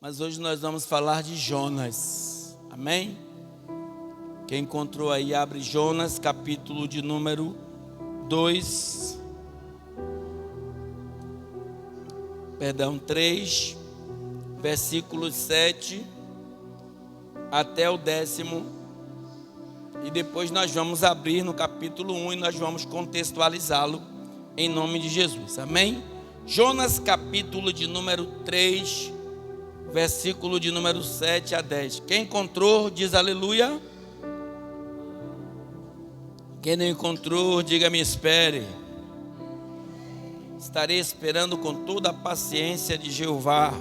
Mas hoje nós vamos falar de Jonas, amém? Quem encontrou aí, abre Jonas, capítulo de número 3, versículos 7 até o 10º, e depois nós vamos abrir no capítulo 1 e nós vamos contextualizá-lo em nome de Jesus, amém? Jonas, capítulo de número 3, versículo de número 7 a 10. Quem encontrou, diz aleluia. Quem não encontrou, diga: me espere. Estarei esperando com toda a paciência de Jeová.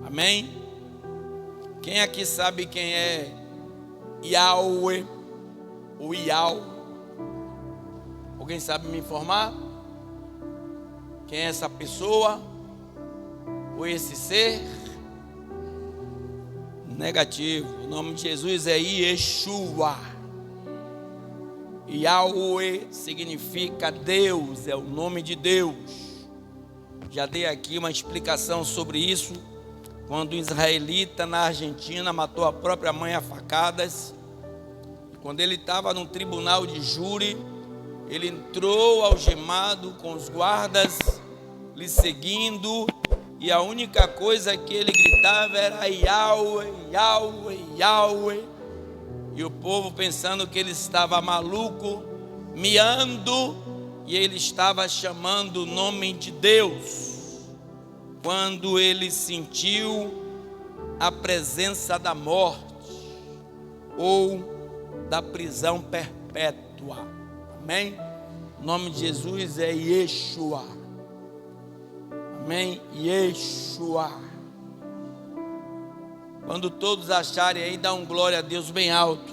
Amém? Quem aqui sabe quem é Yahweh? O Yahweh? Alguém sabe me informar? Quem é essa pessoa? Ou esse ser? Negativo. O nome de Jesus é Yeshua. Yahweh significa Deus, é o nome de Deus. Já dei aqui uma explicação sobre isso, quando um israelita na Argentina matou a própria mãe a facadas. Quando ele estava num tribunal de júri, ele entrou algemado com os guardas lhe seguindo, e a única coisa que ele gritava era Yahweh, Yahweh, Yahweh. E o povo pensando que ele estava maluco, miando, e ele estava chamando o nome de Deus. Quando ele sentiu a presença da morte ou da prisão perpétua. Amém? O nome de Jesus é Yeshua. Amém? Yeshua. Quando todos acharem aí, dá um glória a Deus bem alto.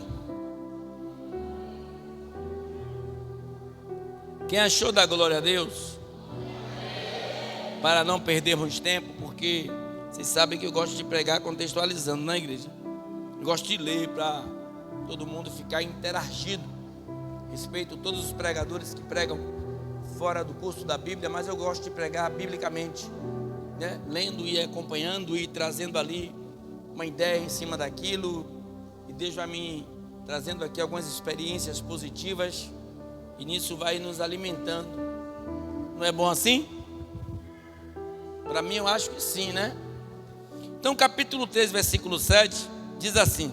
Quem achou da glória a Deus? Para não perdermos tempo, porque vocês sabem que eu gosto de pregar contextualizando na igreja. Eu gosto de ler para todo mundo ficar interagido. Respeito todos os pregadores que pregam fora do curso da Bíblia, mas eu gosto de pregar biblicamente, né? Lendo e acompanhando e trazendo ali uma ideia em cima daquilo, e Deus vai me trazendo aqui algumas experiências positivas, e nisso vai nos alimentando. Não é bom assim? Para mim eu acho que sim, né? Então capítulo 3, versículo 7 diz assim: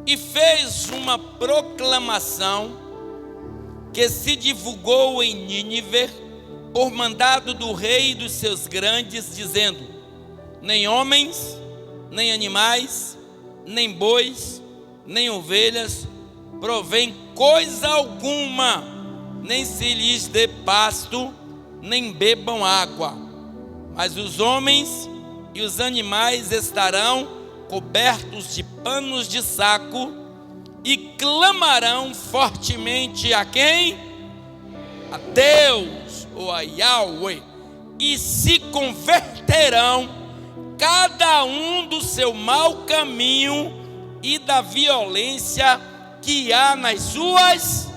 e fez uma proclamação que se divulgou em Nínive por mandado do rei e dos seus grandes, dizendo: nem homens, nem animais, nem bois, nem ovelhas provém coisa alguma, nem se lhes dê pasto, nem bebam água, mas os homens e os animais estarão cobertos de panos de saco e clamarão fortemente a quem? A Deus, ou a Yahweh, e se converterão cada um do seu mau caminho e da violência que há nas suas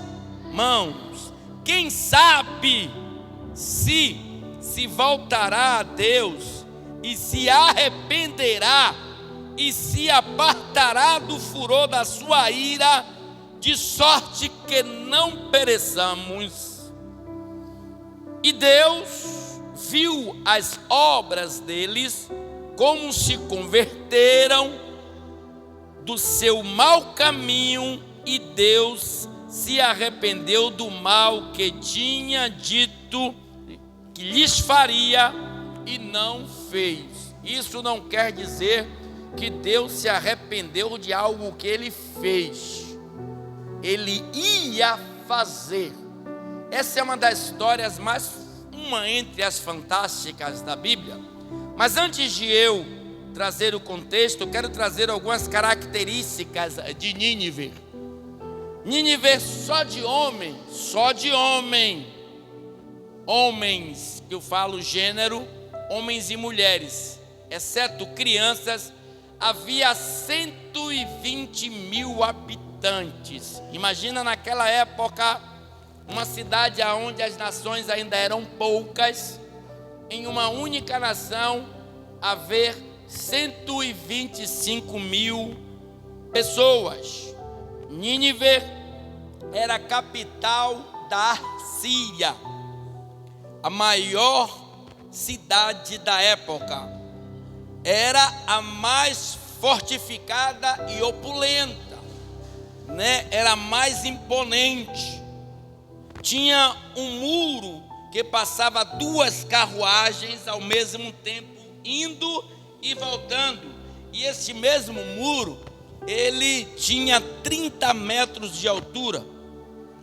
mãos. Quem sabe se voltará a Deus e se arrependerá e se apartará do furor da sua ira, de sorte que não pereçamos. E Deus viu as obras deles, como se converteram do seu mau caminho, e Deus se arrependeu do mal que tinha dito que lhes faria e não fez. Isso não quer dizer que Deus se arrependeu de algo que ele fez. Ele ia fazer. Essa é uma das histórias uma entre as fantásticas da Bíblia. Mas antes de eu trazer o contexto, eu quero trazer algumas características de Nínive. Nínive só de homem, homens, que eu falo gênero, homens e mulheres, exceto crianças, havia 120 mil habitantes. Imagina naquela época, uma cidade onde as nações ainda eram poucas, em uma única nação haver 125 mil pessoas. Nínive era a capital da Síria, a maior cidade da época. Era a mais fortificada e opulenta, né? Era a mais imponente. Tinha um muro que passava 2 carruagens ao mesmo tempo, indo e voltando. E esse mesmo muro, ele tinha 30 metros de altura.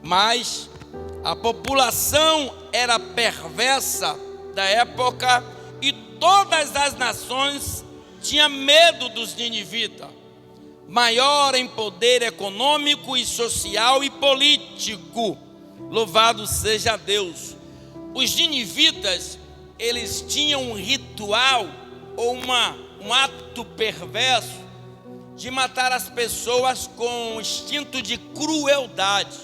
Mas a população era perversa da época e todas as nações tinham medo dos ninivitas. Maior em poder econômico e social e político. Louvado seja Deus. Os ninivitas, eles tinham um ritual ou um ato perverso de matar as pessoas com um instinto de crueldade,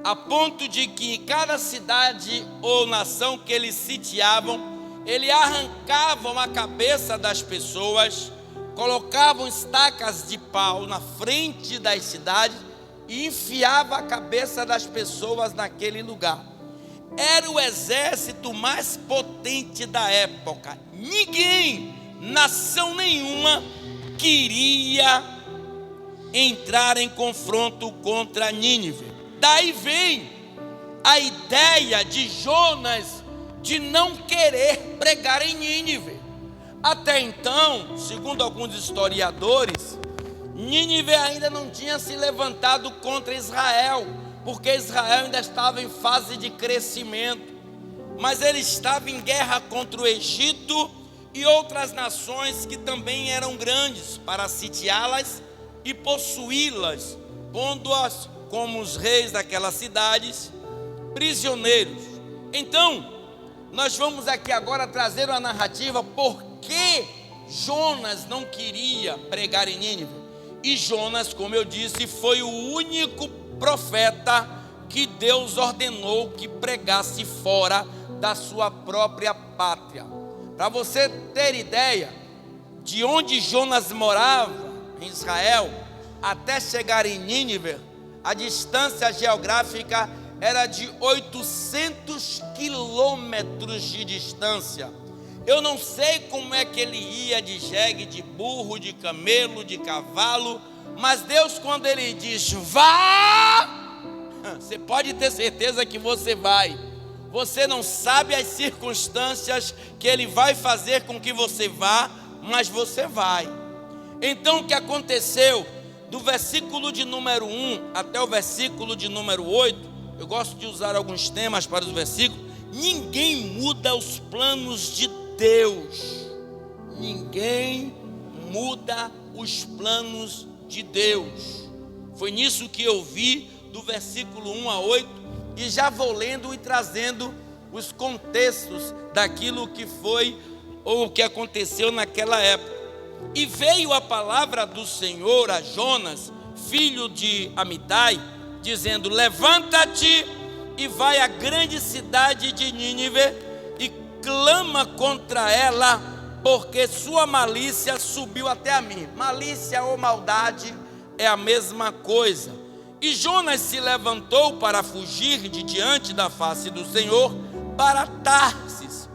a ponto de que em cada cidade ou nação que eles sitiavam, eles arrancavam a cabeça das pessoas, colocavam estacas de pau na frente das cidades e enfiava a cabeça das pessoas naquele lugar. Era o exército mais potente da época. Ninguém, nação nenhuma, queria entrar em confronto contra Nínive. Daí vem a ideia de Jonas de não querer pregar em Nínive. Até então, segundo alguns historiadores, Nínive ainda não tinha se levantado contra Israel, porque Israel ainda estava em fase de crescimento, mas ele estava em guerra contra o Egito e outras nações que também eram grandes, para sitiá-las e possuí-las, pondo-as como os reis daquelas cidades prisioneiros. Então, nós vamos aqui agora trazer uma narrativa por que Jonas não queria pregar em Nínive. E Jonas, como eu disse, foi o único profeta que Deus ordenou que pregasse fora da sua própria pátria. Para você ter ideia de onde Jonas morava, em Israel, até chegar em Nínive, a distância geográfica era de 800 quilômetros de distância. Eu não sei como é que ele ia de jegue, de burro, de camelo, de cavalo, mas Deus, quando ele diz vá, você pode ter certeza que você vai. Você não sabe as circunstâncias que ele vai fazer com que você vá, mas você vai. Então o que aconteceu? Do versículo de número 1 até o versículo de número 8, eu gosto de usar alguns temas para os versículos. Ninguém muda os planos de Deus. Ninguém muda os planos de Deus. Foi nisso que eu vi do versículo 1 a 8, e já vou lendo e trazendo os contextos daquilo que foi ou que aconteceu naquela época. E veio a palavra do Senhor a Jonas, filho de Amitai, dizendo: levanta-te e vai à grande cidade de Nínive e clama contra ela, porque sua malícia subiu até a mim. Malícia ou maldade é a mesma coisa. E Jonas se levantou para fugir de diante da face do Senhor para Tarsis,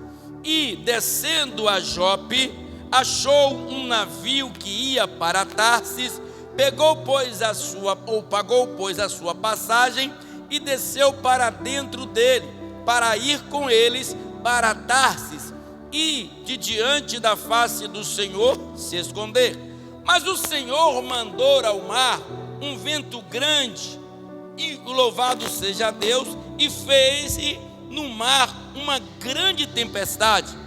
e descendo a Jope, achou um navio que ia para Tarsis, pagou pois a sua passagem e desceu para dentro dele, para ir com eles para Tarsis e de diante da face do Senhor se esconder. Mas o Senhor mandou ao mar um vento grande, e louvado seja Deus, e fez no mar uma grande tempestade,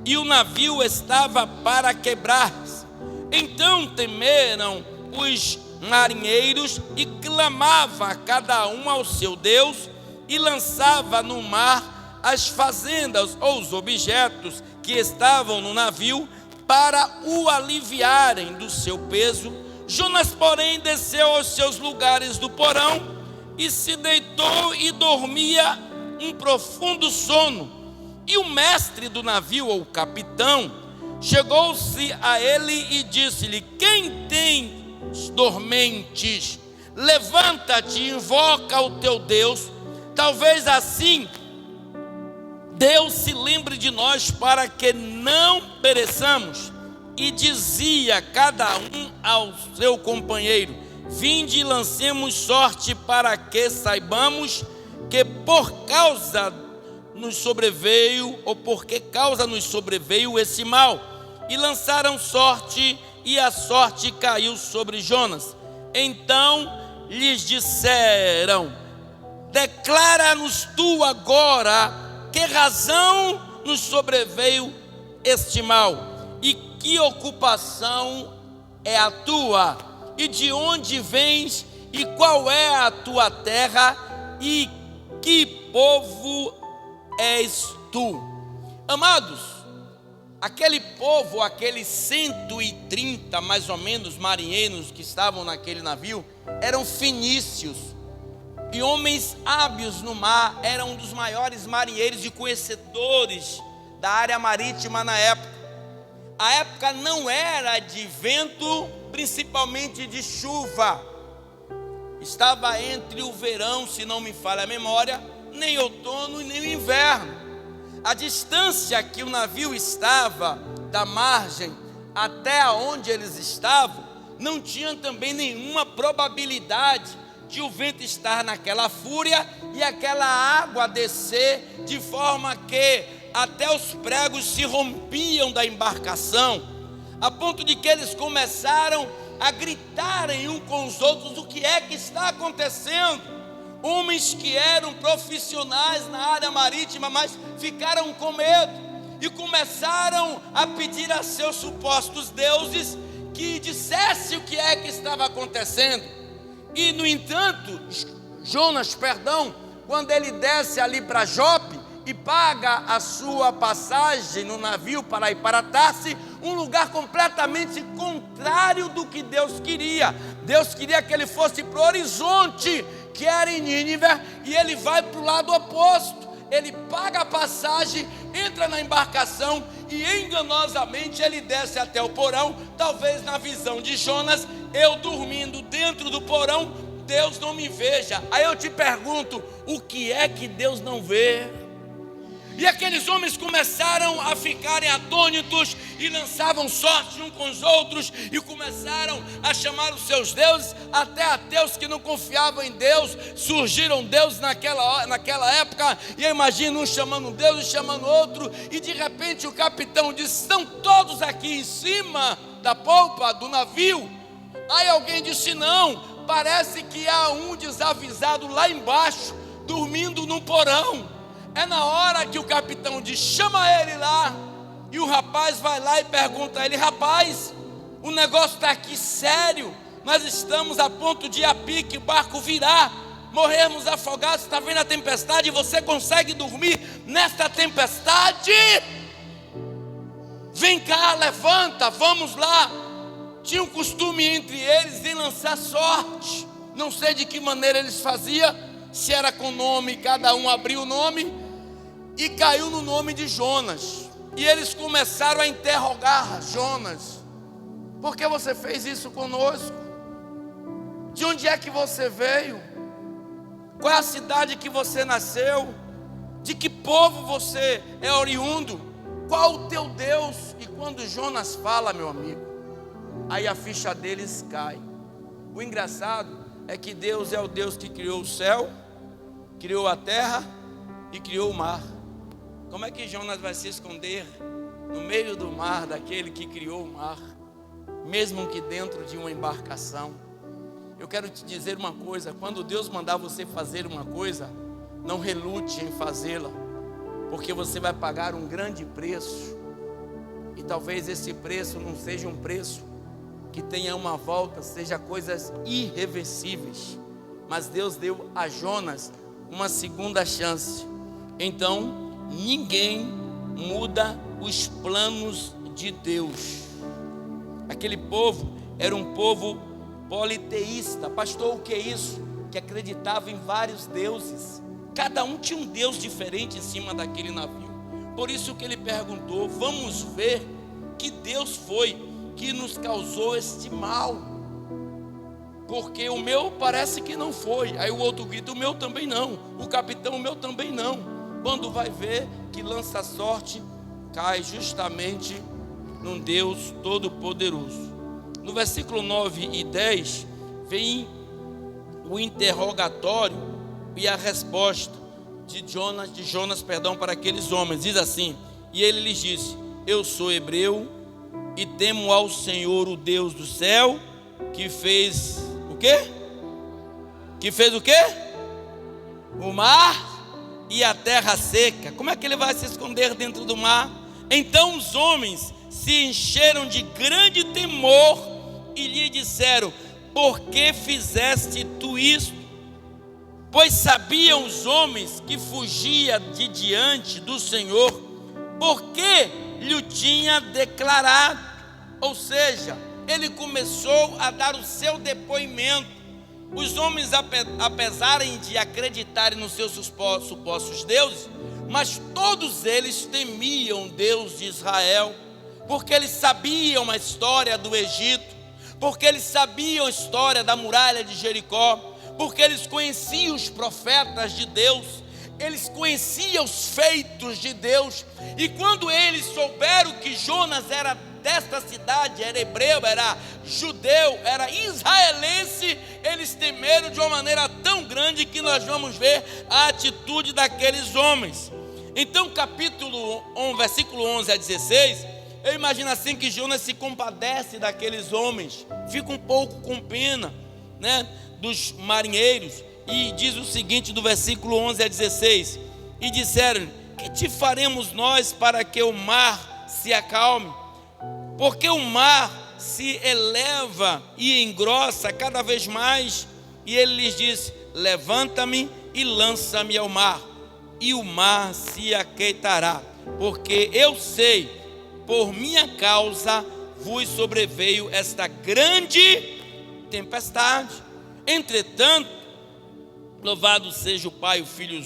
e o navio estava para quebrar-se. Então temeram os marinheiros e clamava cada um ao seu Deus, e lançava no mar as fazendas ou os objetos que estavam no navio para o aliviarem do seu peso. Jonas, porém, desceu aos seus lugares do porão e se deitou e dormia um profundo sono. E o mestre do navio, ou o capitão, chegou-se a ele e disse-lhe: quem tem dormentes, levanta-te e invoca o teu Deus, talvez assim Deus se lembre de nós para que não pereçamos. E dizia cada um ao seu companheiro: vinde e lancemos sorte, para que saibamos que por causa nos sobreveio, ou por que causa nos sobreveio esse mal. E lançaram sorte, e a sorte caiu sobre Jonas. Então lhes disseram: declara-nos tu agora que razão nos sobreveio este mal, e que ocupação é a tua, e de onde vens, e qual é a tua terra, e que povo és tu? Amados, aquele povo, aqueles 130 mais ou menos marinheiros que estavam naquele navio, eram fenícios e homens hábeis no mar, eram um dos maiores marinheiros e conhecedores da área marítima na época. A época não era de vento, principalmente de chuva. Estava entre o verão, se não me falha a memória, nem outono e nem o inverno. A distância que o navio estava da margem até onde eles estavam, não tinha também nenhuma probabilidade de o vento estar naquela fúria e aquela água descer de forma que até os pregos se rompiam da embarcação, a ponto de que eles começaram a gritarem uns com os outros: o que é que está acontecendo? Homens que eram profissionais na área marítima, mas ficaram com medo e começaram a pedir a seus supostos deuses que dissesse o que é que estava acontecendo. E no entanto, Jonas, quando ele desce ali para Jope e paga a sua passagem no navio para ir para Tarse, um lugar completamente contrário do que Deus queria. Deus queria que ele fosse para o horizonte, que era em Nínive, e ele vai para o lado oposto. Ele paga a passagem, entra na embarcação e enganosamente ele desce até o porão. Talvez na visão de Jonas, eu dormindo dentro do porão, Deus não me veja. Aí eu te pergunto: o que é que Deus não vê? E aqueles homens começaram a ficarem atônitos e lançavam sorte uns com os outros e começaram a chamar os seus deuses. Até ateus que não confiavam em Deus surgiram deuses naquela época. E eu imagino um chamando um Deus e chamando outro. E de repente o capitão disse: estão todos aqui em cima da polpa do navio? Aí alguém disse: não, parece que há um desavisado lá embaixo, dormindo num porão. É na hora que o capitão diz: chama ele lá. E o rapaz vai lá e pergunta a ele: rapaz, o negócio está aqui sério, nós estamos a ponto de ir a pique, o barco virar, morrermos afogados. Está vendo a tempestade? Você consegue dormir nesta tempestade? Vem cá, levanta, vamos lá. Tinha um costume entre eles em lançar sorte. Não sei de que maneira eles faziam, se era com nome, cada um abriu o nome, e caiu no nome de Jonas. E eles começaram a interrogar Jonas: por que você fez isso conosco? De onde é que você veio? Qual é a cidade que você nasceu? De que povo você é oriundo? Qual o teu Deus? E quando Jonas fala, meu amigo, aí a ficha deles cai. O engraçado é que Deus é o Deus que criou o céu, criou a terra e criou o mar. Como é que Jonas vai se esconder no meio do mar daquele que criou o mar, mesmo que dentro de uma embarcação? Eu quero te dizer uma coisa: quando Deus mandar você fazer uma coisa, não relute em fazê-la, porque você vai pagar um grande preço. E talvez esse preço não seja um preço que tenha uma volta, seja coisas irreversíveis. Mas Deus deu a Jonas uma segunda chance. Então, ninguém muda os planos de Deus. Aquele povo era um povo politeísta. Pastor, o que é isso? Que acreditava em vários deuses. Cada um tinha um Deus diferente em cima daquele navio. Por isso que ele perguntou: vamos ver que Deus foi que nos causou este mal, porque o meu parece que não foi. Aí o outro grita: o meu também não. O capitão: o meu também não. Quando vai ver que lança sorte, cai justamente num Deus todo-poderoso. No versículo 9 e 10 vem o interrogatório e a resposta de Jonas, para aqueles homens. Diz assim: e ele lhes disse: eu sou hebreu e temo ao Senhor, o Deus do céu, que fez o quê? Que fez o quê? O mar e a terra seca. Como é que ele vai se esconder dentro do mar? Então os homens se encheram de grande temor e lhe disseram: por que fizeste tu isto? Pois sabiam os homens que fugia de diante do Senhor, porque lhe tinha declarado. Ou seja, ele começou a dar o seu depoimento. Os homens, apesar de acreditarem nos seus supostos deuses, mas todos eles temiam Deus de Israel, porque eles sabiam a história do Egito, porque eles sabiam a história da muralha de Jericó, porque eles conheciam os profetas de Deus, eles conheciam os feitos de Deus. E quando eles souberam que Jonas era desta cidade, era hebreu, era judeu, era israelense, eles temeram de uma maneira tão grande que nós vamos ver a atitude daqueles homens. Então, capítulo 1, versículo 11 a 16, eu imagino assim que Jonas se compadece daqueles homens, fica um pouco com pena, dos marinheiros, e diz o seguinte, do versículo 11 a 16: e disseram: que te faremos nós para que o mar se acalme? Porque o mar se eleva e engrossa cada vez mais. E ele lhes disse: levanta-me e lança-me ao mar, e o mar se aquietará, porque eu sei, por minha causa vos sobreveio esta grande tempestade. Entretanto, louvado seja o Pai, o Filho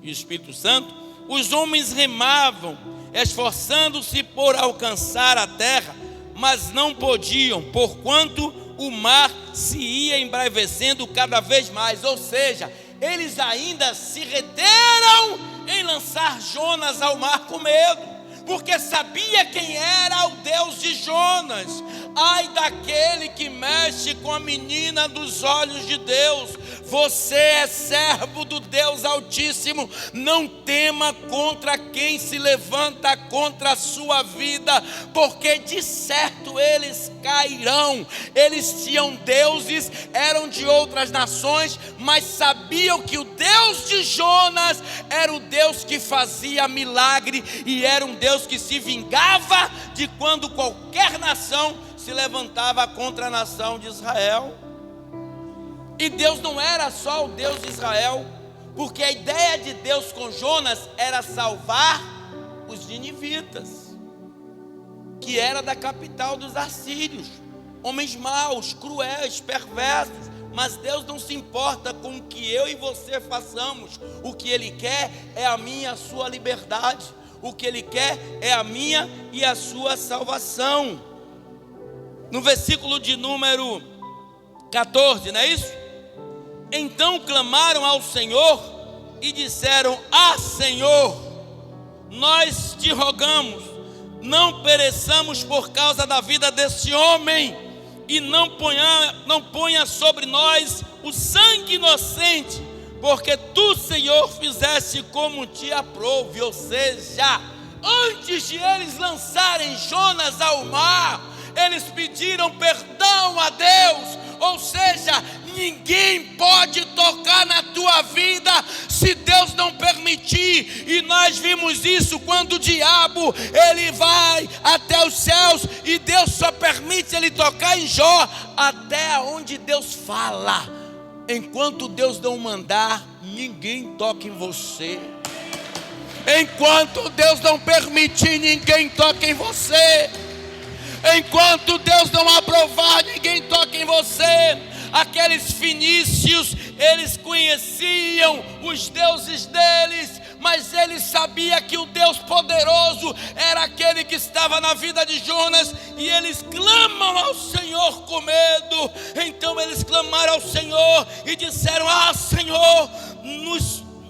e o Espírito Santo, os homens remavam, esforçando-se por alcançar a terra, mas não podiam, porquanto o mar se ia embravecendo cada vez mais. Ou seja, eles ainda se reteram em lançar Jonas ao mar com medo, porque sabia quem era o Deus de Jonas. Ai daquele que mexe com a menina dos olhos de Deus. Você é servo do Deus Altíssimo. Não tema contra quem se levanta contra a sua vida, porque de certo eles cairão. Eles tinham deuses, eram de outras nações, mas sabiam que o Deus de Jonas era o Deus que fazia milagre, e era um Deus que se vingava de quando qualquer nação se levantava contra a nação de Israel. E Deus não era só o Deus de Israel, porque a ideia de Deus com Jonas era salvar os ninivitas, que era da capital dos assírios, homens maus, cruéis, perversos. Mas Deus não se importa com o que eu e você façamos. O que Ele quer é a minha e a sua liberdade. O que Ele quer é a minha e a sua salvação. No versículo de número 14, não é isso? Então clamaram ao Senhor e disseram: ah, Senhor, nós te rogamos, não pereçamos por causa da vida desse homem, e não ponha sobre nós o sangue inocente, porque tu, Senhor, fizeste como te aprouve. Ou seja, antes de eles lançarem Jonas ao mar, eles pediram perdão a Deus. Ou seja, ninguém pode tocar na tua vida se Deus não permitir. E nós vimos isso quando o diabo ele vai até os céus, e Deus só permite ele tocar em Jó até onde Deus fala. Enquanto Deus não mandar, ninguém toca em você. Enquanto Deus não permitir, ninguém toca em você. Enquanto Deus não aprovar, ninguém toca em você. Aqueles fenícios, eles conheciam os deuses deles, mas eles sabiam que o Deus poderoso era aquele que estava na vida de Jonas, e eles clamam ao Senhor com medo. Então eles clamaram ao Senhor e disseram: Senhor,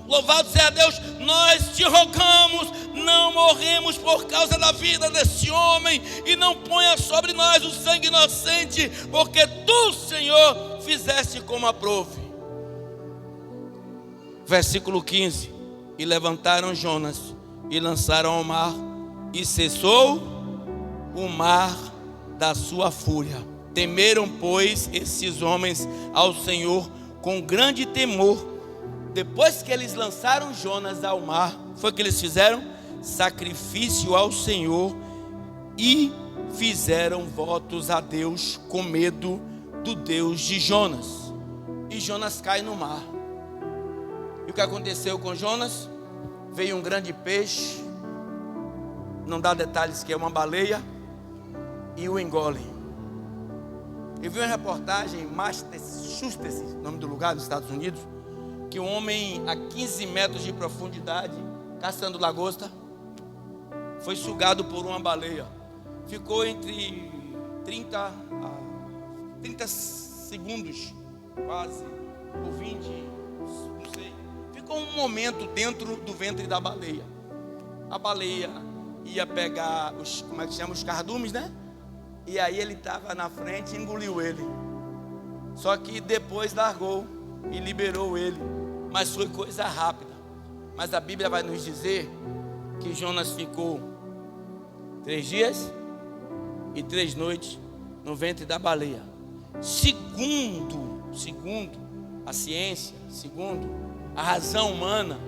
louvado seja Deus, nós te rogamos, não morremos por causa da vida desse homem, e não ponha sobre nós o sangue inocente, porque tu, Senhor, fizeste como aprouve. Versículo 15: e levantaram Jonas e lançaram ao mar, e cessou o mar da sua fúria. Temeram, pois, esses homens ao Senhor com grande temor. Depois que eles lançaram Jonas ao mar, foi o que eles fizeram? Sacrifício ao Senhor, e fizeram votos a Deus com medo do Deus de Jonas. E Jonas cai no mar. E o que aconteceu com Jonas? Veio um grande peixe, não dá detalhes que é uma baleia, e o engole. Eu vi uma reportagem, Massachusetts, nome do lugar, dos Estados Unidos, que um homem a 15 metros de profundidade, caçando lagosta, foi sugado por uma baleia. Ficou entre 30 segundos, quase, ou 20, não sei. Ficou um momento dentro do ventre da baleia. A baleia ia pegar os cardumes, né? E aí ele estava na frente e engoliu ele. Só que depois largou e liberou ele. Mas foi coisa rápida. Mas a Bíblia vai nos dizer que Jonas ficou 3 dias e 3 noites no ventre da baleia. Segundo a ciência, segundo a razão humana,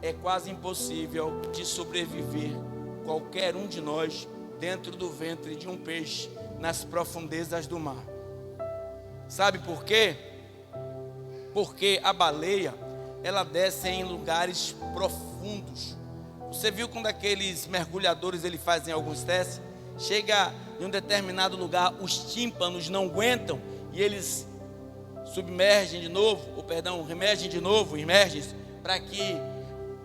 é quase impossível de sobreviver qualquer um de nós dentro do ventre de um peixe nas profundezas do mar. Sabe por quê? Porque a baleia, ela desce em lugares profundos. Você viu quando aqueles mergulhadores eles fazem alguns testes? Chega em um determinado lugar, os tímpanos não aguentam e eles submergem de novo, remergem de novo, para que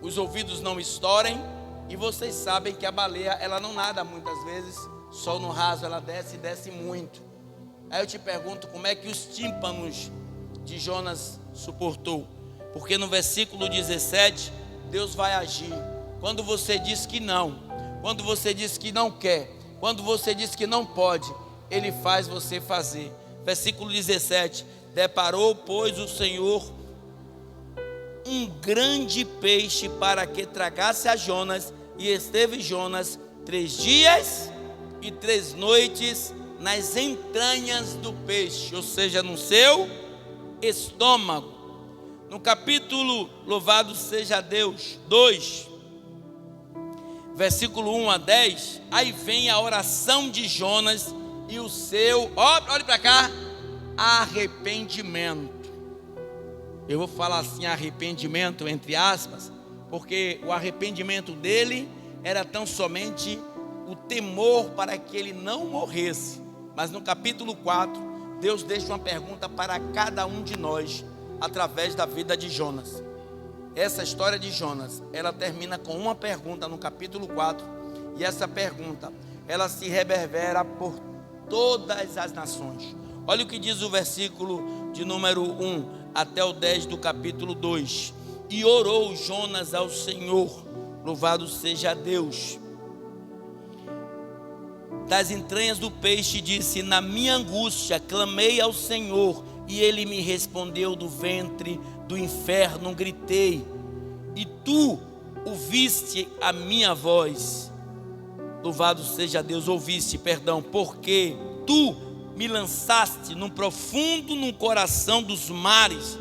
os ouvidos não estourem. E vocês sabem que a baleia, ela não nada muitas vezes só no raso, ela desce muito. Aí eu te pergunto, como é que os tímpanos de Jonas suportou? Porque no versículo 17, Deus vai agir. Quando você diz que não, quando você diz que não quer, quando você diz que não pode, Ele faz você fazer. Versículo 17: deparou, pois, o Senhor um grande peixe para que tragasse a Jonas, e esteve Jonas 3 dias e 3 noites nas entranhas do peixe, ou seja, no seu estômago. No capítulo, louvado seja Deus, 2, versículo 1 a 10, aí vem a oração de Jonas e o seu, olhe para cá, arrependimento. Eu vou falar assim, arrependimento entre aspas, porque o arrependimento dele era tão somente o temor para que ele não morresse. Mas no capítulo 4, Deus deixa uma pergunta para cada um de nós, através da vida de Jonas. Essa história de Jonas, ela termina com uma pergunta no capítulo 4, e essa pergunta, ela se reverbera por todas as nações. Olha o que diz o versículo de número 1 até o 10 do capítulo 2. E orou Jonas ao Senhor, louvado seja Deus. Das entranhas do peixe disse: na minha angústia clamei ao Senhor, e Ele me respondeu. Do ventre do inferno gritei, e tu ouviste a minha voz. Louvado seja Deus, porque tu me lançaste no coração dos mares,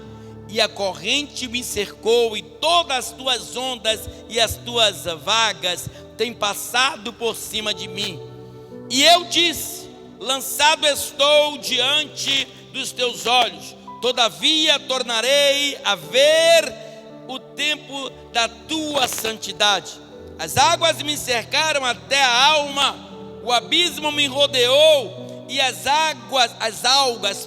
e a corrente me cercou, e todas as tuas ondas e as tuas vagas têm passado por cima de mim. E eu disse: lançado estou diante dos teus olhos, todavia tornarei a ver o tempo da tua santidade. As águas me cercaram até a alma, o abismo me rodeou, e as algas,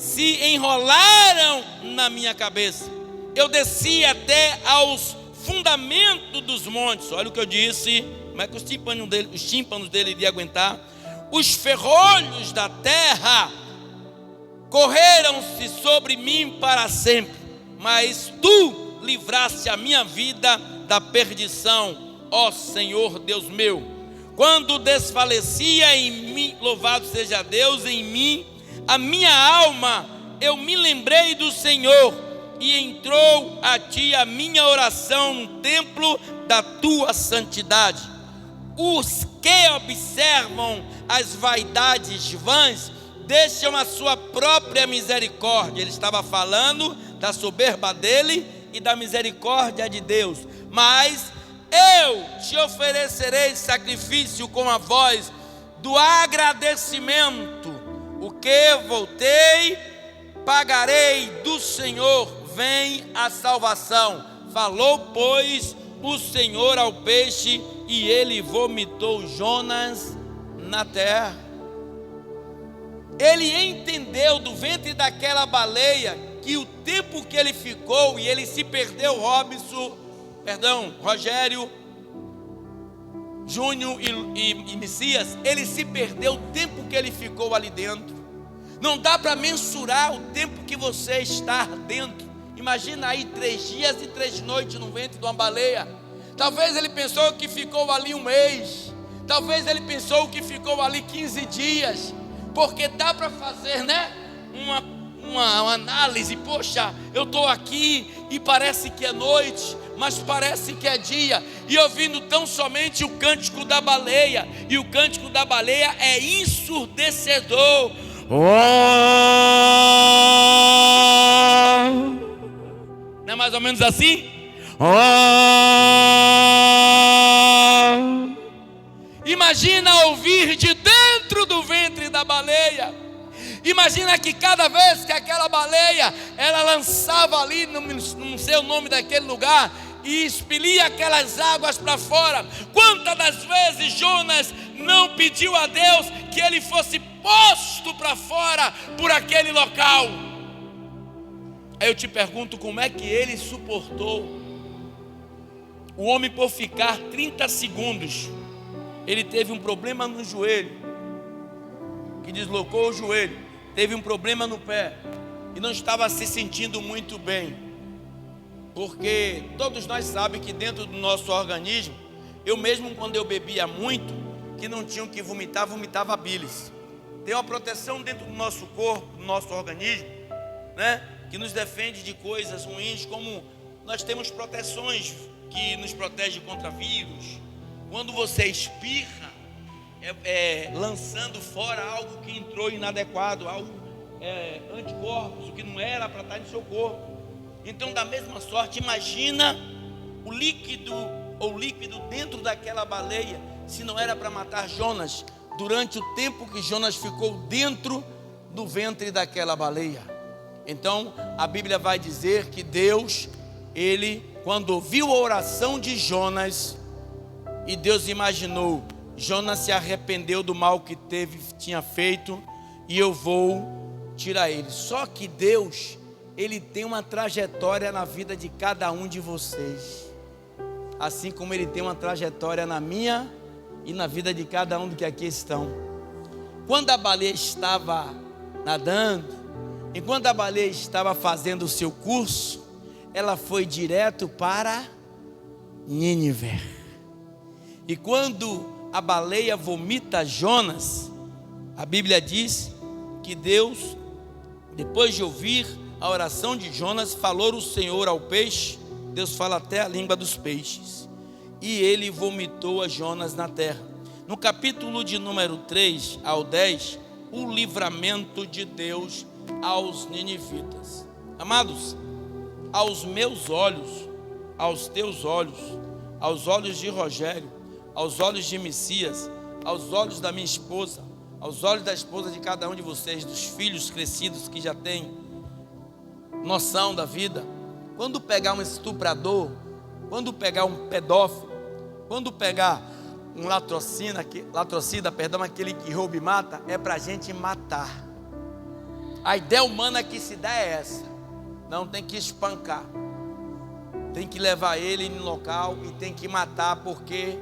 se enrolaram na minha cabeça. Eu desci até aos fundamentos dos montes. Olha o que eu disse. Como é que os tímpanos dele iriam aguentar? Os ferrolhos da terra correram-se sobre mim para sempre, mas tu livraste a minha vida da perdição, ó Senhor Deus meu. Quando desfalecia em mim, louvado seja Deus, em mim, a minha alma, eu me lembrei do Senhor, e entrou a ti a minha oração no templo da tua santidade. Os que observam as vaidades vãs deixam a sua própria misericórdia. Ele estava falando da soberba dele e da misericórdia de Deus. Mas eu te oferecerei sacrifício com a voz do agradecimento. O que voltei, pagarei do Senhor, vem a salvação. Falou, pois, o Senhor ao peixe, e ele vomitou Jonas na terra. Ele entendeu do ventre daquela baleia que o tempo que ele ficou, e ele se perdeu, Rogério, Júnior e Messias, ele se perdeu o tempo que ele ficou ali dentro. Não dá para mensurar o tempo que você está dentro. Imagina aí 3 dias e 3 noites no ventre de uma baleia. Talvez ele pensou que ficou ali 1 mês. Talvez ele pensou que ficou ali 15 dias. Porque dá para fazer, né? Uma análise. Poxa, eu estou aqui e parece que é noite, mas parece que é dia. E ouvindo tão somente o cântico da baleia. E o cântico da baleia é ensurdecedor. Não é mais ou menos assim? Imagina ouvir de dentro do ventre da baleia. Imagina que cada vez que aquela baleia, ela lançava ali, não sei o nome daquele lugar, e expelia aquelas águas para fora. Quantas das vezes Jonas não pediu a Deus que ele fosse posto para fora por aquele local? Aí eu te pergunto, como é que ele suportou? O homem, por ficar 30 segundos, ele teve um problema no joelho, que deslocou o joelho, teve um problema no pé, e não estava se sentindo muito bem, porque todos nós sabemos que dentro do nosso organismo, eu mesmo quando eu bebia muito, que não tinha que vomitar, vomitava bilis. Tem uma proteção dentro do nosso corpo, do nosso organismo, né, que nos defende de coisas ruins, como nós temos proteções que nos protege contra vírus. Quando você espirra, lançando fora algo que entrou inadequado, algo anticorpos, o que não era para estar no seu corpo. Então, da mesma sorte, imagina o líquido dentro daquela baleia, se não era para matar Jonas, durante o tempo que Jonas ficou dentro do ventre daquela baleia. Então, a Bíblia vai dizer que Deus, quando ouviu a oração de Jonas, e Deus imaginou, Jonas se arrependeu do mal que tinha feito, e eu vou tirar ele. Só que Deus, Ele tem uma trajetória na vida de cada um de vocês, assim como Ele tem uma trajetória na minha e na vida de cada um que aqui estão. Quando a baleia estava nadando, enquanto a baleia estava fazendo o seu curso, ela foi direto para Nínive. E quando a baleia vomita Jonas, a Bíblia diz que Deus, depois de ouvir a oração de Jonas, falou o Senhor ao peixe. Deus fala até a língua dos peixes, e ele vomitou a Jonas na terra. No capítulo de número 3 ao 10, o livramento de Deus aos ninivitas. Amados, aos meus olhos, aos teus olhos, aos olhos de Rogério, aos olhos de Messias, aos olhos da minha esposa, aos olhos da esposa de cada um de vocês, dos filhos crescidos que já têm noção da vida, quando pegar um estuprador, quando pegar um pedófilo, quando pegar um latrocida, aquele que rouba e mata, é para a gente matar. A ideia humana que se dá é essa: não, tem que espancar, tem que levar ele no local e tem que matar, porque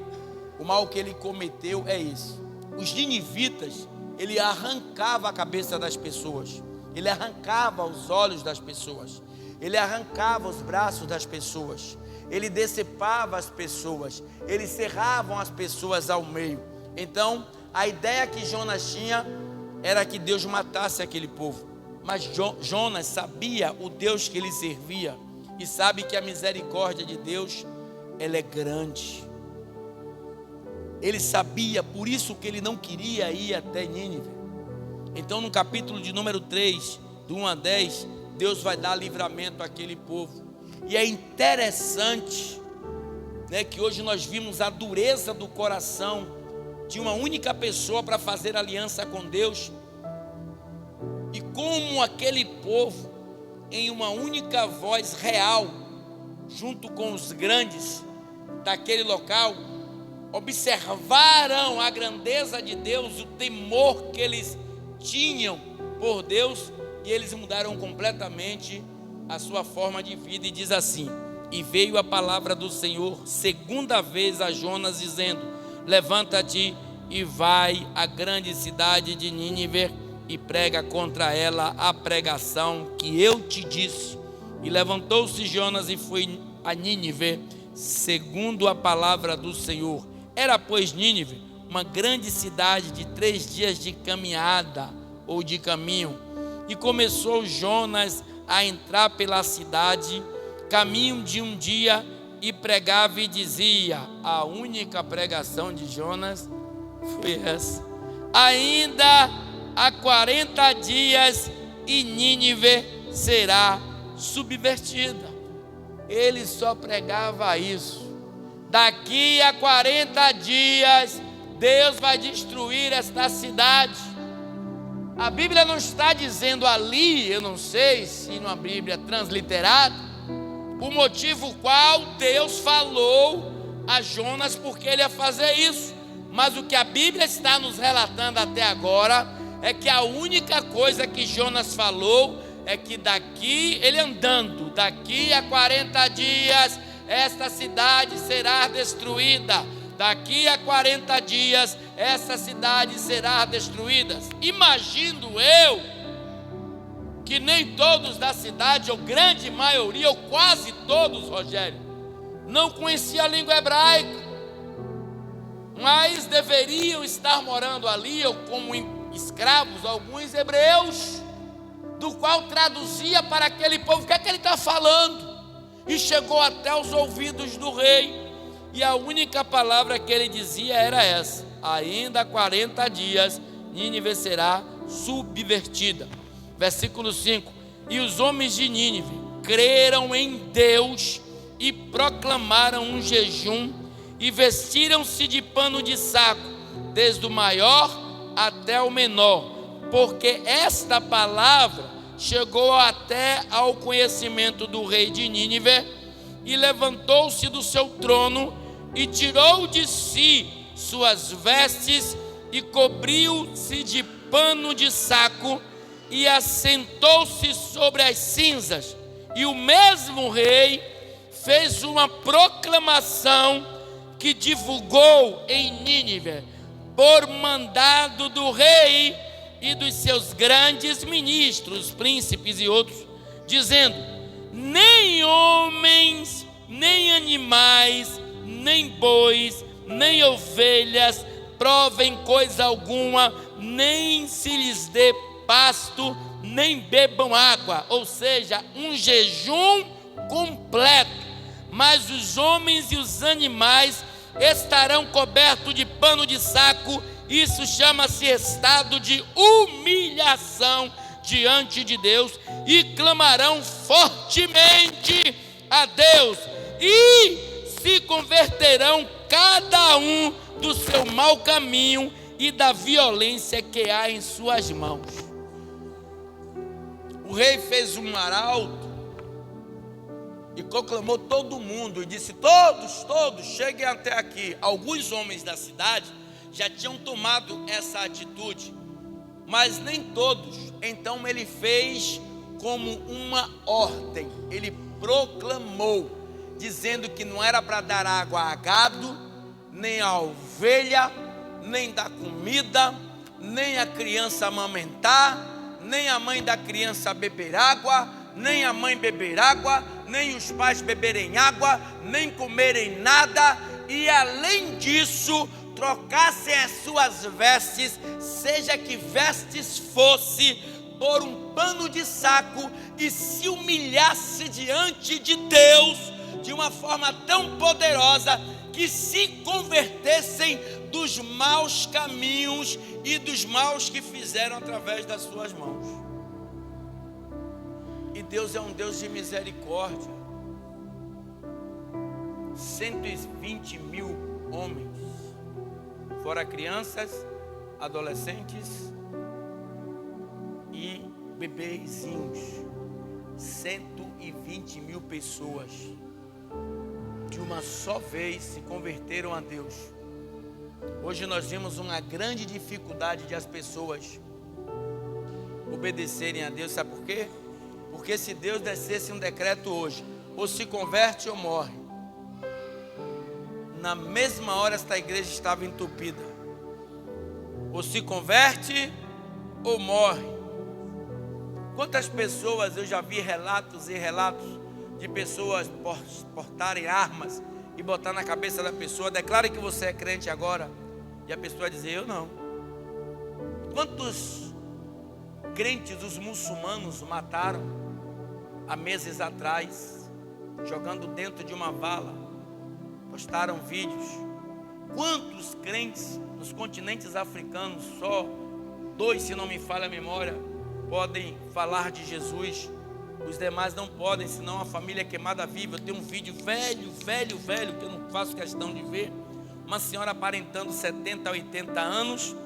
o mal que ele cometeu é esse. Os ninivitas, ele arrancava a cabeça das pessoas, ele arrancava os olhos das pessoas, ele arrancava os braços das pessoas, ele decepava as pessoas, ele cerravam as pessoas ao meio. Então, a ideia que Jonas tinha era que Deus matasse aquele povo. Mas Jonas sabia o Deus que ele servia, e sabe que a misericórdia de Deus, ela é grande. Ele sabia, por isso que ele não queria ir até Nínive. Então, no capítulo de número 3, do 1 a 10, Deus vai dar livramento àquele povo. E é interessante, né, que hoje nós vimos a dureza do coração de uma única pessoa para fazer aliança com Deus, e como aquele povo, em uma única voz real, junto com os grandes daquele local, observaram a grandeza de Deus, o temor que eles tinham por Deus, e eles mudaram completamente a sua forma de vida. E diz assim: e veio a palavra do Senhor segunda vez a Jonas, dizendo: levanta-te e vai à grande cidade de Nínive e prega contra ela a pregação que eu te disse. E levantou-se Jonas e foi a Nínive, segundo a palavra do Senhor. Era, pois, Nínive uma grande cidade de 3 dias de caminhada ou de caminho. E começou Jonas a entrar pela cidade, caminho de um dia, e pregava e dizia. A única pregação de Jonas foi essa: ainda há 40 dias e Nínive será subvertida. Ele só pregava isso: daqui a 40 dias Deus vai destruir esta cidade. A Bíblia não está dizendo ali, eu não sei se numa Bíblia transliterada, o motivo qual Deus falou a Jonas porque ele ia fazer isso. Mas o que a Bíblia está nos relatando até agora é que a única coisa que Jonas falou é que daqui, ele andando, daqui a 40 dias esta cidade será destruída. Daqui a 40 dias essa cidade será destruída. Imagino eu que nem todos da cidade, ou grande maioria, ou quase todos, Rogério, não conhecia a língua hebraica, mas deveriam estar morando ali, ou como escravos, alguns hebreus, do qual traduzia para aquele povo o que é que ele está falando, e chegou até os ouvidos do rei. E a única palavra que ele dizia era essa: ainda há 40 dias Nínive será subvertida. Versículo 5: e os homens de Nínive creram em Deus e proclamaram um jejum e vestiram-se de pano de saco, desde o maior até o menor, porque esta palavra chegou até ao conhecimento do rei de Nínive. E levantou-se do seu trono e tirou de si suas vestes e cobriu-se de pano de saco e assentou-se sobre as cinzas. E o mesmo rei fez uma proclamação que divulgou em Nínive, por mandado do rei e dos seus grandes ministros, príncipes e outros, dizendo: nem homens, nem animais, nem bois, nem ovelhas provem coisa alguma, nem se lhes dê pasto, nem bebam água. Ou seja, um jejum completo. Mas os homens e os animais estarão cobertos de pano de saco. Isso chama-se estado de humilhação diante de Deus, e clamarão fortemente a Deus, e se converterão cada um do seu mau caminho e da violência que há em suas mãos. O rei fez um arauto e proclamou todo mundo, e disse: todos cheguem até aqui. Alguns homens da cidade já tinham tomado essa atitude, mas nem todos. Então ele fez como uma ordem, ele proclamou, dizendo que não era para dar água a gado, nem a ovelha, nem dar comida, nem a criança amamentar, nem a mãe da criança beber água, nem a mãe beber água, nem os pais beberem água, nem comerem nada, e além disso, trocassem as suas vestes, seja que vestes fosse, por um pano de saco, e se humilhasse diante de Deus, de uma forma tão poderosa, que se convertessem dos maus caminhos e dos maus que fizeram através das suas mãos. E Deus é um Deus de misericórdia. 120 mil homens, fora crianças, adolescentes e bebezinhos. 120 mil pessoas de uma só vez se converteram a Deus. Hoje nós vimos uma grande dificuldade de as pessoas obedecerem a Deus. Sabe por quê? Porque se Deus descesse um decreto hoje, ou se converte ou morre, na mesma hora esta igreja estava entupida. Ou se converte ou morre. Quantas pessoas eu já vi relatos e relatos de pessoas portarem armas e botar na cabeça da pessoa: declare que você é crente agora, e a pessoa dizer: eu não. Quantos crentes os muçulmanos mataram há meses atrás, jogando dentro de uma vala? Postaram vídeos. Quantos crentes nos continentes africanos, só 2, se não me falha a memória, podem falar de Jesus, os demais não podem, senão a família é queimada viva. Eu tenho um vídeo velho, que eu não faço questão de ver, uma senhora aparentando 70 a 80 anos,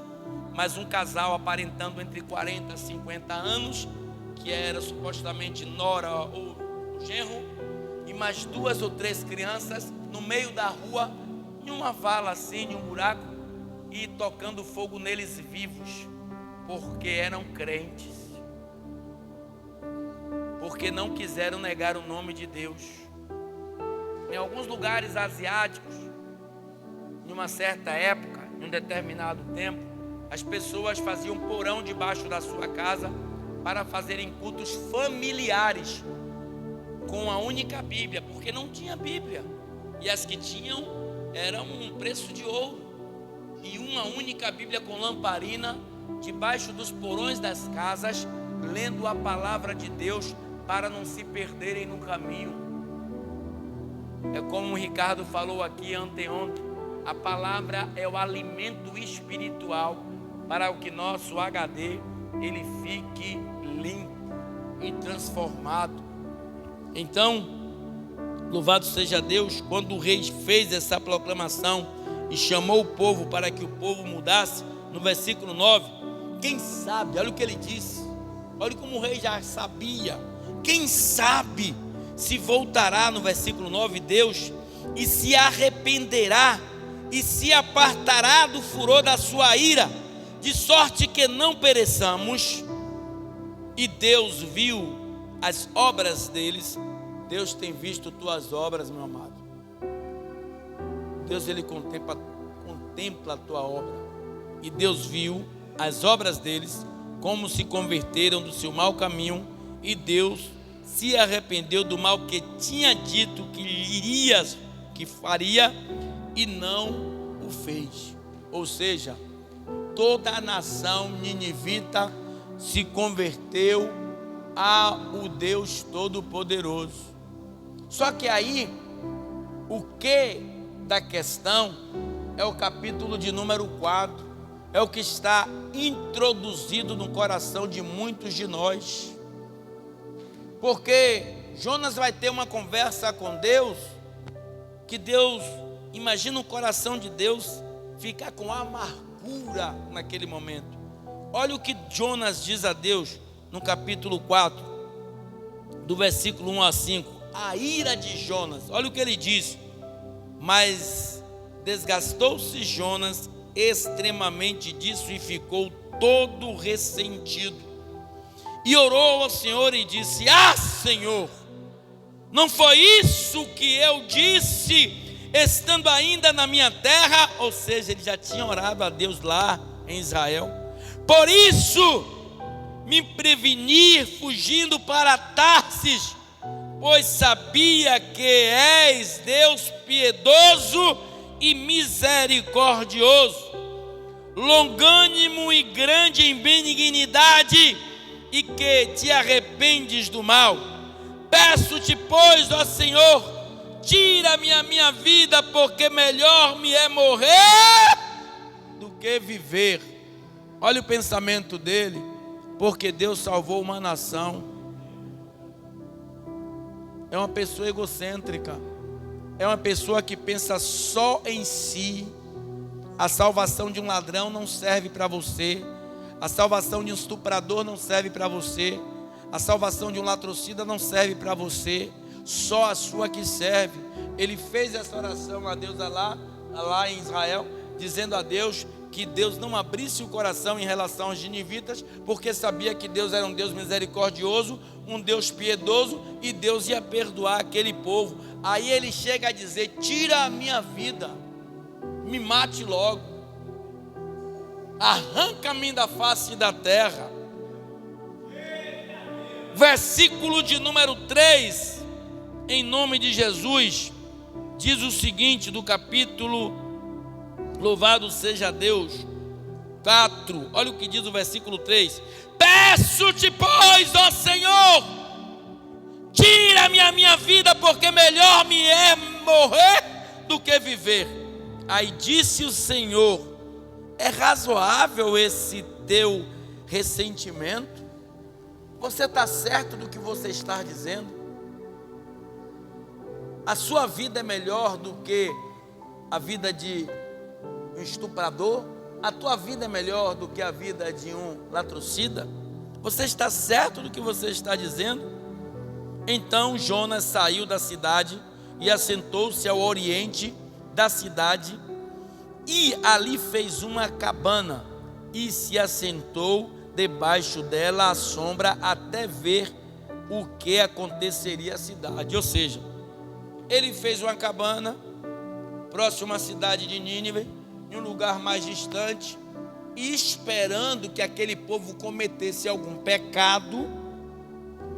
mas um casal aparentando entre 40 a 50 anos, que era supostamente nora ou genro, e mais 2 ou 3 crianças no meio da rua, em uma vala assim, em um buraco, e tocando fogo neles vivos, porque eram crentes, porque não quiseram negar o nome de Deus. Em alguns lugares asiáticos, em uma certa época, em um determinado tempo, as pessoas faziam porão debaixo da sua casa para fazerem cultos familiares com a única Bíblia, porque não tinha Bíblia, e as que tinham eram um preço de ouro, e uma única Bíblia com lamparina debaixo dos porões das casas, lendo a palavra de Deus para não se perderem no caminho. É como o Ricardo falou aqui anteontem, a palavra é o alimento espiritual para o que nosso HD ele fique limpo e transformado. Então, louvado seja Deus, quando o rei fez essa proclamação e chamou o povo para que o povo mudasse, no versículo 9, quem sabe, olha o que ele disse, olha como o rei já sabia, quem sabe se voltará, no versículo 9, Deus, e se arrependerá, e se apartará do furor da sua ira, de sorte que não pereçamos. E Deus viu as obras deles. Deus tem visto tuas obras, meu amado. Deus, ele contempla a tua obra. E Deus viu as obras deles, como se converteram do seu mau caminho, e Deus se arrependeu do mal que tinha dito que faria, e não o fez. Ou seja, toda a nação ninivita se converteu ao Deus Todo-Poderoso. Só que aí, o que da questão é o capítulo de número 4, é o que está introduzido no coração de muitos de nós, porque Jonas vai ter uma conversa com Deus, que Deus, imagina o coração de Deus ficar com amargura naquele momento. Olha o que Jonas diz a Deus no capítulo 4, do versículo 1 a 5, a ira de Jonas. Olha o que ele diz: mas desgastou-se Jonas extremamente disso e ficou todo ressentido. E orou ao Senhor e disse: Senhor, não foi isso que eu disse estando ainda na minha terra? Ou seja, ele já tinha orado a Deus lá em Israel. Por isso me preveni fugindo para Tarsis, pois sabia que és Deus piedoso e misericordioso, longânimo e grande em benignidade, e que te arrependes do mal. Peço-te, pois, ó Senhor, tira-me a minha vida, porque melhor me é morrer do que viver. Olha o pensamento dele: porque Deus salvou uma nação. É uma pessoa egocêntrica, é uma pessoa que pensa só em si. A salvação de um ladrão não serve para você, a salvação de um estuprador não serve para você, a salvação de um latrocida não serve para você, só a sua que serve. Ele fez essa oração a Deus lá em Israel, dizendo a Deus que Deus não abrisse o coração em relação aos ninivitas, porque sabia que Deus era um Deus misericordioso, um Deus piedoso, e Deus ia perdoar aquele povo. Aí ele chega a dizer: tira a minha vida, me mate logo, arranca-me da face da terra. Versículo de número 3, em nome de Jesus, diz o seguinte, do capítulo, louvado seja Deus, 4, olha o que diz o versículo 3: peço-te, pois, ó Senhor, tira-me a minha vida, porque melhor me é morrer do que viver. Aí disse o Senhor: é razoável esse teu ressentimento? Você está certo do que você está dizendo? A sua vida é melhor do que a vida de um estuprador? A tua vida é melhor do que a vida de um latrocida? Você está certo do que você está dizendo? Então Jonas saiu da cidade e assentou-se ao oriente da cidade, e ali fez uma cabana e se assentou debaixo dela à sombra, até ver o que aconteceria à cidade. Ou seja, ele fez uma cabana próximo à cidade de Nínive, em um lugar mais distante, e esperando que aquele povo cometesse algum pecado,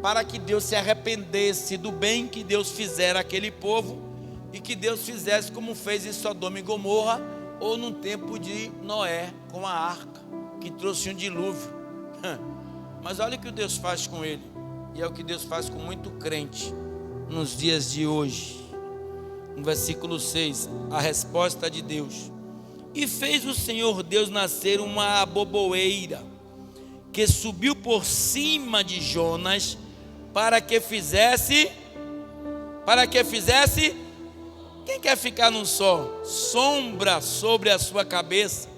para que Deus se arrependesse do bem que Deus fizera àquele povo, e que Deus fizesse como fez em Sodoma e Gomorra, ou no tempo de Noé com a arca, que trouxe um dilúvio. Mas olha o que Deus faz com ele, e é o que Deus faz com muito crente nos dias de hoje. No versículo 6, a resposta de Deus: e fez o Senhor Deus nascer uma aboboeira, que subiu por cima de Jonas, para que fizesse, quem quer ficar no sol? Sombra sobre a sua cabeça,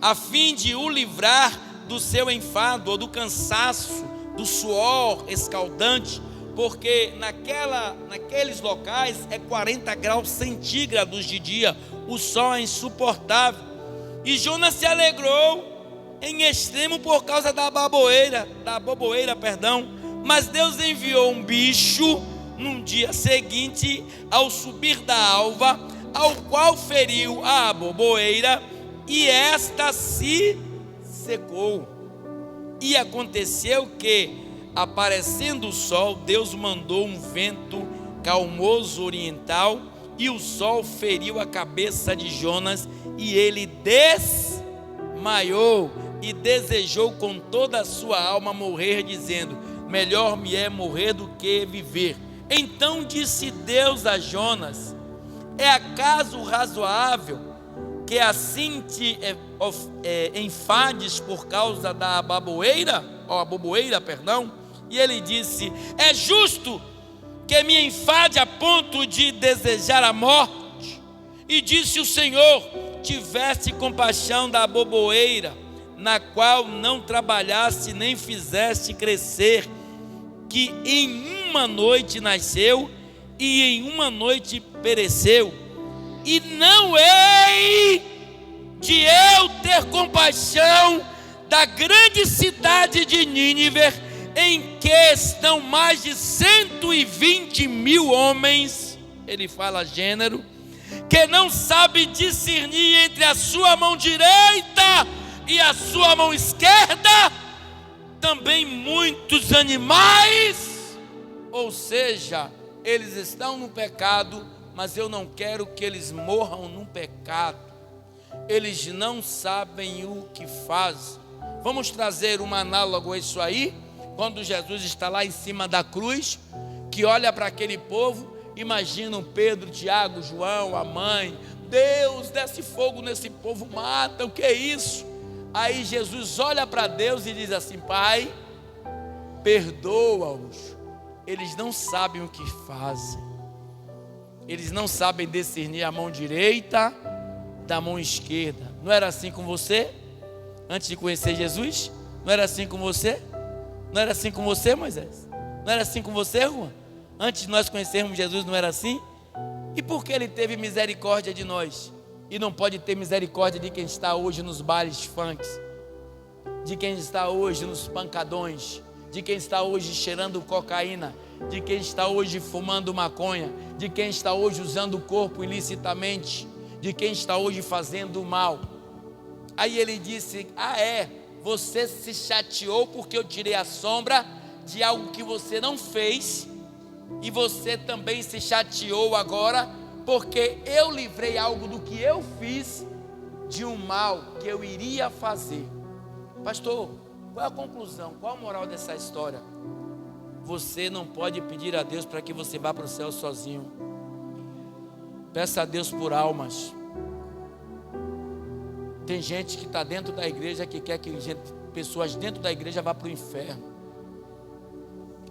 a fim de o livrar do seu enfado, ou do cansaço, do suor escaldante, porque naqueles locais é 40 graus centígrados de dia, o sol é insuportável. E Jonas se alegrou em extremo por causa da aboboeira, mas Deus enviou um bicho no dia seguinte, ao subir da alva, ao qual feriu a aboboeira, e esta se secou. E aconteceu que, aparecendo o sol, Deus mandou um vento calmoso oriental, e o sol feriu a cabeça de Jonas, e ele desmaiou e desejou com toda a sua alma morrer, dizendo: melhor me é morrer do que viver. Então disse Deus a Jonas: é acaso razoável que assim te enfades por causa da aboboeira? E ele disse: é justo que me enfade a ponto de desejar a morte? E disse o Senhor: tiveste compaixão da aboboeira, na qual não trabalhaste nem fizeste crescer, que em uma noite nasceu e em uma noite pereceu, e não hei de eu ter compaixão da grande cidade de Nínive, em que estão mais de 120 mil homens, ele fala gênero, que não sabe discernir entre a sua mão direita e a sua mão esquerda, também muitos animais. Ou seja, eles estão no pecado, mas eu não quero que eles morram no pecado. Eles não sabem o que fazem. Vamos trazer um análogo a isso aí. Quando Jesus está lá em cima da cruz, que olha para aquele povo, imagina Pedro, Tiago, João, a mãe. Deus, desce fogo nesse povo, mata, o que é isso? Aí Jesus olha para Deus e diz assim: Pai, perdoa-os, eles não sabem o que fazem. Eles não sabem discernir a mão direita da mão esquerda. Não era assim com você? Antes de conhecer Jesus? Não era assim com você? Não era assim com você, Moisés? Não era assim com você, Juan? Antes de nós conhecermos Jesus, não era assim? E por que Ele teve misericórdia de nós? E não pode ter misericórdia de quem está hoje nos bailes funks, de quem está hoje nos pancadões, de quem está hoje cheirando cocaína, de quem está hoje fumando maconha, de quem está hoje usando o corpo ilicitamente, de quem está hoje fazendo o mal. Aí ele disse: você se chateou porque eu tirei a sombra de algo que você não fez, e você também se chateou agora porque eu livrei algo do que eu fiz de um mal que eu iria fazer. Pastor, qual é a conclusão? Qual a moral dessa história? Você não pode pedir a Deus para que você vá para o céu sozinho. Peça a Deus por almas. Tem gente que está dentro da igreja que quer que pessoas dentro da igreja vá para o inferno.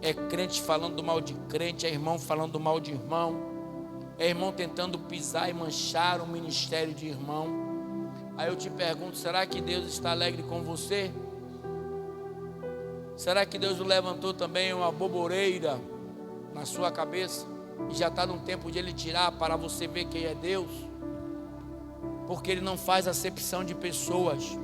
É crente falando mal de crente, é irmão falando mal de irmão, é irmão tentando pisar e manchar o ministério de irmão. Aí eu te pergunto: será que Deus está alegre com você? Será que Deus o levantou também uma boboreira na sua cabeça e já está no tempo de Ele tirar para você ver quem é Deus? Porque Ele não faz acepção de pessoas.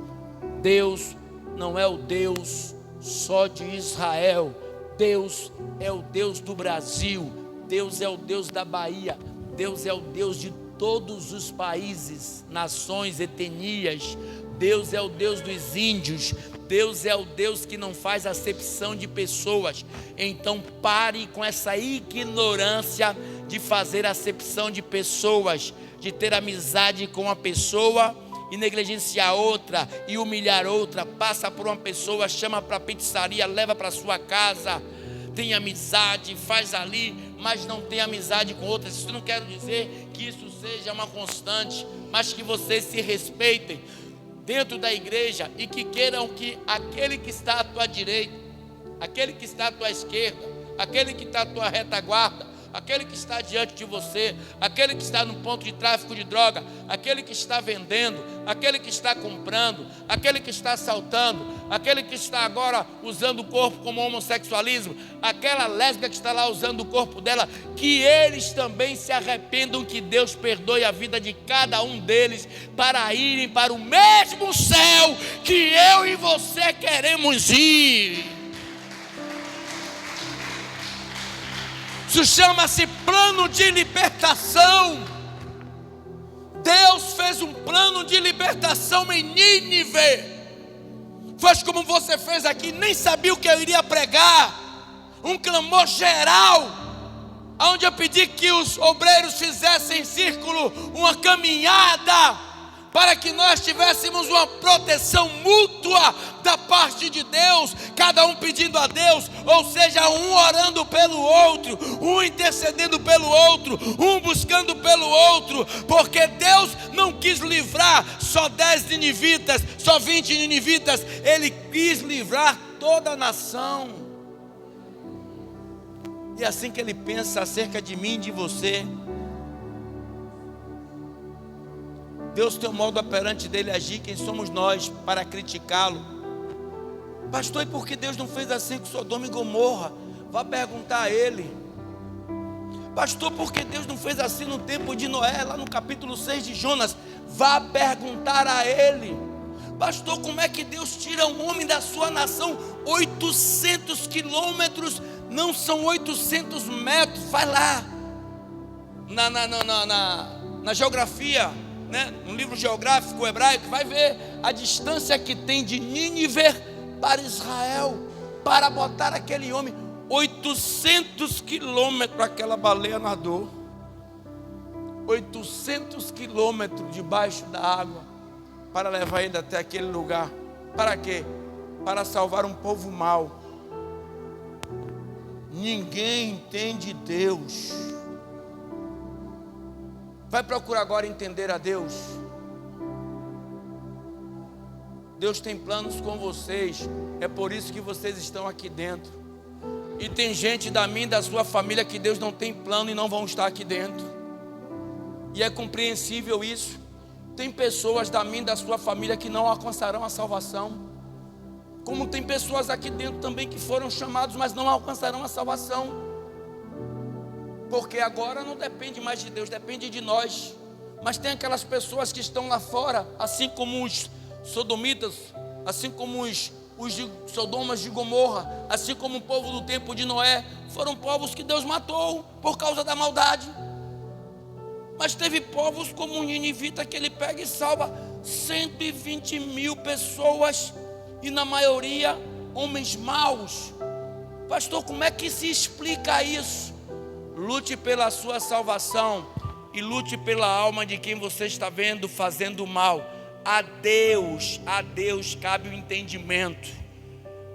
Deus não é o Deus só de Israel. Deus é o Deus do Brasil. Deus é o Deus da Bahia. Deus é o Deus de todos os países, nações, etnias. Deus é o Deus dos índios. Deus é o Deus que não faz acepção de pessoas. Então pare com essa ignorância de fazer acepção de pessoas, de ter amizade com uma pessoa e negligenciar outra e humilhar outra. Passa por uma pessoa, chama para a pizzaria, leva para sua casa, tem amizade, faz ali, mas não tem amizade com outras. Isso não quero dizer que isso seja uma constante, mas que vocês se respeitem dentro da igreja e que queiram que aquele que está à tua direita, aquele que está à tua esquerda, aquele que está à tua retaguarda, aquele que está diante de você, aquele que está no ponto de tráfico de droga, aquele que está vendendo, aquele que está comprando, aquele que está assaltando, aquele que está agora usando o corpo como homossexualismo, aquela lésbica que está lá usando o corpo dela, que eles também se arrependam, que Deus perdoe a vida de cada um deles, para irem para o mesmo céu que eu e você queremos ir. Isso chama-se plano de libertação. Deus fez um plano de libertação em Nínive. Faz como você fez aqui, nem sabia o que eu iria pregar. Um clamor geral, onde eu pedi que os obreiros fizessem em círculo uma caminhada, para que nós tivéssemos uma proteção mútua da parte de Deus, cada um pedindo a Deus, ou seja, um orando pelo outro, um intercedendo pelo outro, um buscando pelo outro, porque Deus não quis livrar só 10 ninivitas, só 20 ninivitas, Ele quis livrar toda a nação. E é assim que Ele pensa acerca de mim e de você. Deus tem um modo operante dele agir. Quem somos nós para criticá-lo? Pastor, e por que Deus não fez assim com Sodoma e Gomorra? Vá perguntar a ele. Pastor, por que Deus não fez assim no tempo de Noé? Lá no capítulo 6 de Jonas. vá perguntar a ele. Pastor, como é que Deus tira um homem da sua nação? 800 quilômetros, não são 800 metros. Vai lá na geografia, né? No livro geográfico hebraico, vai ver a distância que tem de Nínive para Israel, para botar aquele homem. 800 quilômetros aquela baleia nadou, 800 quilômetros debaixo da água, para levar ele até aquele lugar. Para quê? Para salvar um povo mau. Ninguém entende Deus. Vai procurar agora entender a Deus. Deus tem planos com vocês, é por isso que vocês estão aqui dentro. E tem gente da minha e da sua família que Deus não tem plano e não vão estar aqui dentro. E é compreensível isso. Tem pessoas da minha e da sua família que não alcançarão a salvação. Como tem pessoas aqui dentro também que foram chamados, mas não alcançarão a salvação. Porque agora não depende mais de Deus, depende de nós. Mas tem aquelas pessoas que estão lá fora, assim como os sodomitas, assim como os de Sodomas de Gomorra, assim como o povo do tempo de Noé, foram povos que Deus matou por causa da maldade. Mas teve povos como o Ninivita, que ele pega e salva 120 mil pessoas, e na maioria homens maus. Pastor, como é que se explica isso? Lute pela sua salvação e lute pela alma de quem você está vendo fazendo mal. A Deus cabe o entendimento.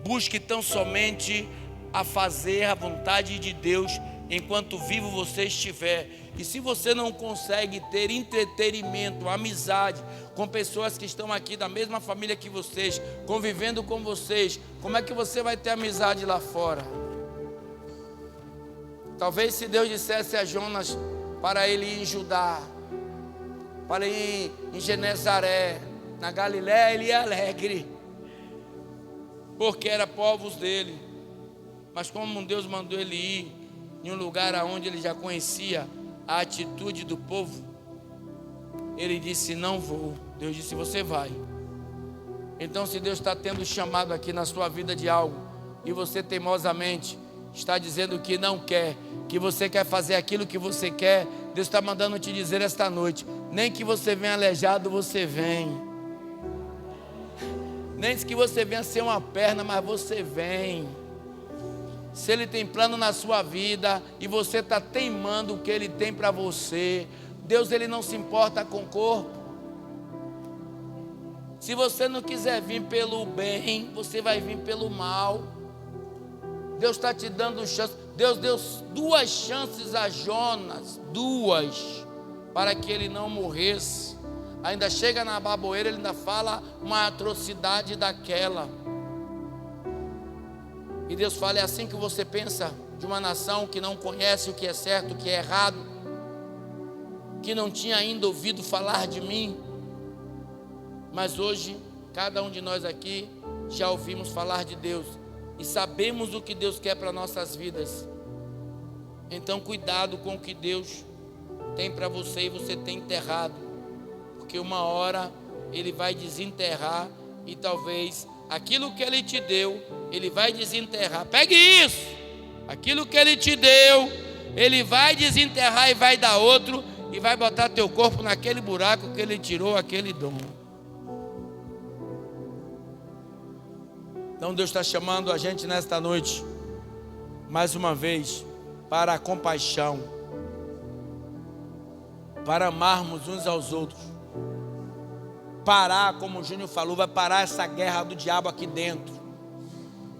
Busque tão somente a fazer a vontade de Deus enquanto vivo você estiver. E se você não consegue ter entretenimento, amizade com pessoas que estão aqui da mesma família que vocês, convivendo com vocês, como é que você vai ter amizade lá fora? Talvez se Deus dissesse a Jonas para ele ir em Judá, para ir em Genezaré, na Galiléia, ele ia alegre, porque era povos dele. Mas como Deus mandou ele ir em um lugar onde ele já conhecia a atitude do povo, ele disse: não vou. Deus disse: você vai. Então, se Deus está tendo chamado aqui na sua vida de algo, e você teimosamente está dizendo que não quer, que você quer fazer aquilo que você quer, Deus está mandando te dizer esta noite: nem que você venha aleijado, você vem. Nem que você venha ser uma perna, mas você vem. Se Ele tem plano na sua vida e você está teimando o que Ele tem para você, Deus, Ele não se importa com o corpo. Se você não quiser vir pelo bem, você vai vir pelo mal. Deus está te dando chance. Deus deu 2 chances a Jonas, 2, para que ele não morresse. Ainda chega na baboeira, ele ainda fala uma atrocidade daquela. E Deus fala: é assim que você pensa de uma nação que não conhece o que é certo, o que é errado, que não tinha ainda ouvido falar de mim. Mas hoje, cada um de nós aqui já ouvimos falar de Deus e sabemos o que Deus quer para nossas vidas. Então cuidado com o que Deus tem para você e você tem enterrado, porque uma hora Ele vai desenterrar, e talvez aquilo que Ele te deu, Ele vai desenterrar. Pegue isso, aquilo que Ele te deu, Ele vai desenterrar e vai dar outro, e vai botar teu corpo naquele buraco que Ele tirou aquele dom. Então Deus está chamando a gente nesta noite, mais uma vez, para a compaixão, para amarmos uns aos outros, parar, como o Júnior falou, vai parar essa guerra do diabo aqui dentro.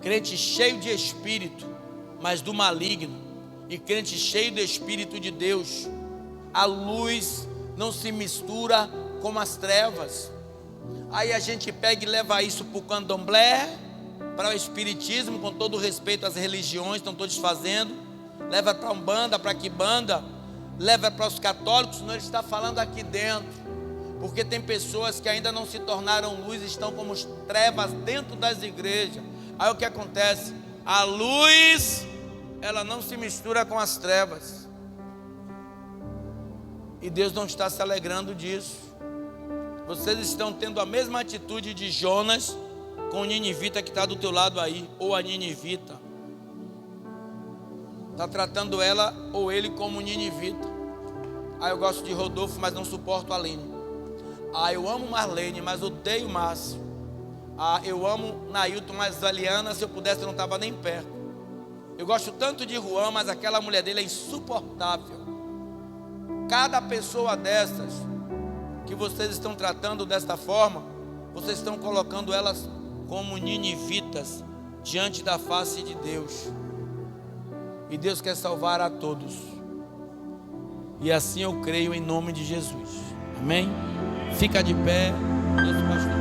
Crente cheio de espírito, mas do maligno, e crente cheio do Espírito de Deus. A luz não se mistura com as trevas. Aí a gente pega e leva isso para o candomblé, para o espiritismo, com todo respeito às religiões, estão todos fazendo. Leva para a Umbanda, para a Quimbanda, leva para os católicos. Não, ele está falando aqui dentro, porque tem pessoas que ainda não se tornaram luz, estão como trevas dentro das igrejas. Aí o que acontece? A luz, ela não se mistura com as trevas, e Deus não está se alegrando disso. Vocês estão tendo a mesma atitude de Jonas com o ninivita que está do teu lado aí, ou a ninivita. Está tratando ela ou ele como ninivita. Ah, eu gosto de Rodolfo, mas não suporto a Aline. Ah, eu amo Marlene, mas odeio Márcio. Ah, eu amo Nailton, mas a Liana, se eu pudesse, eu não estava nem perto. Eu gosto tanto de Juan, mas aquela mulher dele é insuportável. Cada pessoa dessas que vocês estão tratando desta forma, vocês estão colocando elas como ninivitas diante da face de Deus. E Deus quer salvar a todos. E assim eu creio em nome de Jesus. Amém? Fica de pé. Deus, pastor.